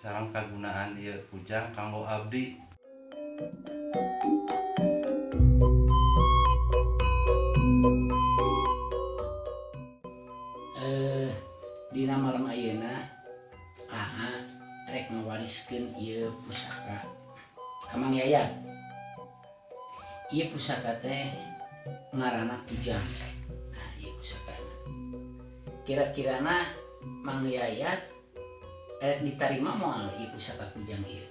sareng kagunaan ieu kujang kanggo abdi. Dina malam ayeuna AA rek ngawariskeun ieu pusaka ka Mang Yayat. Ieu pusaka teh ngaranna kujang. Nah, ieu pusakana. Kira-kirana Mang Yayat rek ditarima moal ieu pusaka kujang ieu.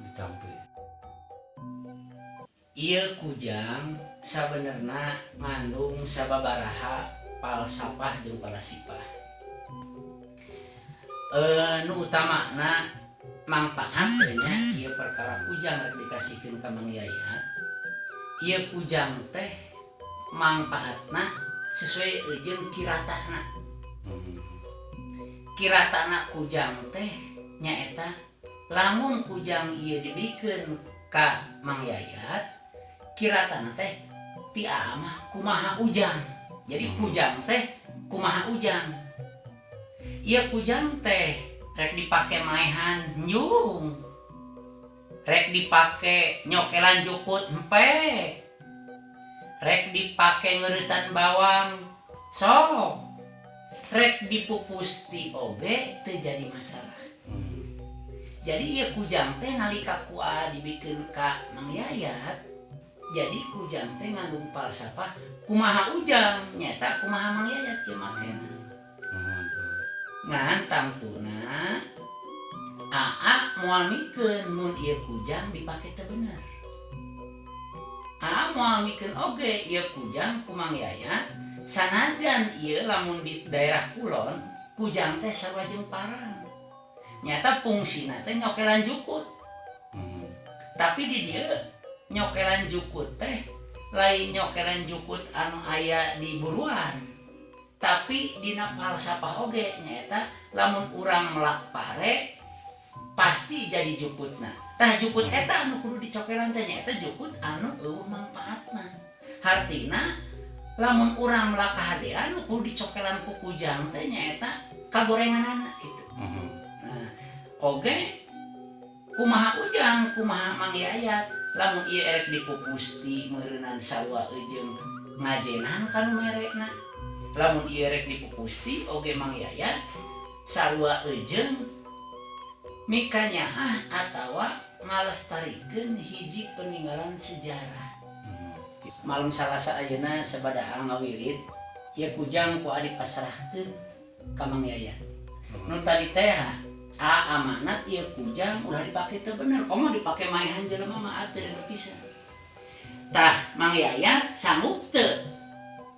Ditampi. Ieu kujang sabenerna ngandung sababaraha palsapah jeung palasipah. Nu utamana mangpaatnya ieu perkara kujang rek dikasihkeun ka Mang Yayat. Ieu kujang teh mangpaatna sesuai jeung kiratana. Kiratana kujang teh nyaeta lamun kujang ieu dibikeun ka Mang Yayat, kiratana teh ti mah kumaha ujang. Jadi kujang teh kumaha ujang. Ieu kujang teh rek dipake maehan nyung, rek dipake nyokelan jukut empek, rek dipake ngeuretan bawang sok, rek dipupus ti oge teu jadi masalah. Jadi ieu kujang teh nalika kua dibikeun ka Mang Yayat, jadi kujang teh ngandung falsafah kumaha ujang, nyata kumaha Mang Yayat kieu makena. Ngan tangtuna AA moal mikeun mun ieu kujang dipake teu bener. AA moal mikeun oge ieu kujang ku Mang Yayat sanajan ieu lamun di daerah kulon kujang teh sarua jeung parang. Nyata fungsina teh nyokelan jukut. Tapi di dieu nyokelan jukut teh lain nyokelan jukut anu aya di buruan. Tapi dina falsafah oge nyaeta lamun urang melak pare pasti jadi jukutna. Tah jukut eta anu kudu dicokelan teh nyaeta jukut anu eueuh mangpaatna. Hartina lamun urang melak kahadean anu kudu dicokelan ku kujang teh nyaeta kagorenganana kitu. Nah, oge kumaha ujang, kumaha Mang Yayat lamun ieu erek dipupus ti meureunan sarua jeung ngajenan kanu merekna. Lamun ieu rek dipupusti oge Mang Yayat sarua jeung mikanyaah atawa ngalestarikeun hiji peninggalan sejarah. Malam Salasa ayeuna sabadaang ngawirid ieu kujang ku adi pasrahkeun ka Mang Yayat. Nu tadi teh amanat ieu kujang ulah dipake teu bener, komo dipake maehan jelema mah teu dipisah. Tah Mang Yayat sanggup teu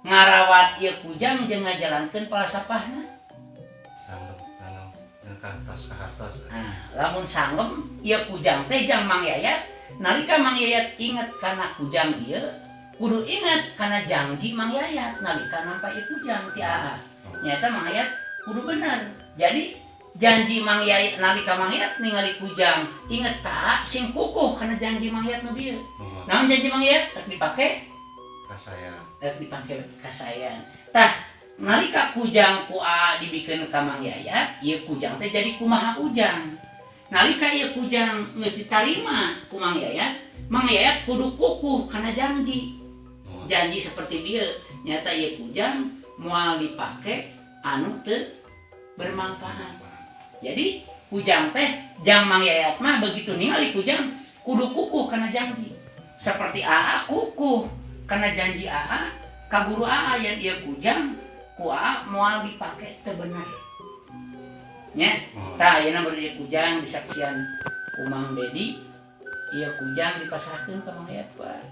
ngarawat ieu kujang jeung ngajalankeun falsafahna. Sanggep tanam jeung ka hartos. Nah, lamun sanggem ieu kujang teh jang Mang Yayat, nalika Mang Yayat inget kana kujang ieu, kudu inget kana janji Mang Yayat nalika nampa ieu kujang ti AA. Nyata Mang Yayat kudu bener. Jadi janji Mang Yayat nalika Mang Yayat ningali kujang, inget ka AA sing kukuh kana janji Mang Yayat nu dieu. Namun janji Mang Yayat tak dipake Kasaya. Dipake kasayan. Tah nalika kujang ku dibikeun ka Mang Yayat, ieu kujang teh jadi kumaha ujang. Nalika ieu kujang geus ditarima ku Mang Yayat kudu kukuh kana janji. Janji seperti dieu, nyata ieu kujang moal dipake anu teu bermanfaat. Jadi kujang teh jang Mang Yayat mah begitu ningali kujang kudu kukuh kana janji. Seperti AA kukuh karena janji AA ka guru AA yang ieu kujang ku AA moal dipake teu bener. Nya, tah ayeuna bari kujang disaksian ku Mang Dedi, ieu kujang dipasrahkeun ka Mang Yayat wae.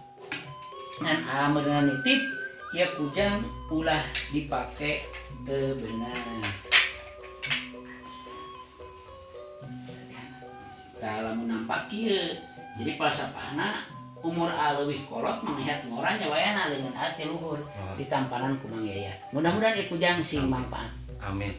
Ngan AA meunang nitip ieu kujang ulah dipake teu bener. Tah lamun nampak kieu, jadi falsafahna umur leuwih kolot Mang Yayat ngoranya wayana dengan hati luhur ditampanan ku Mang Yayat. Mudah-mudahan ieu kujang sing mangpaat. Amin.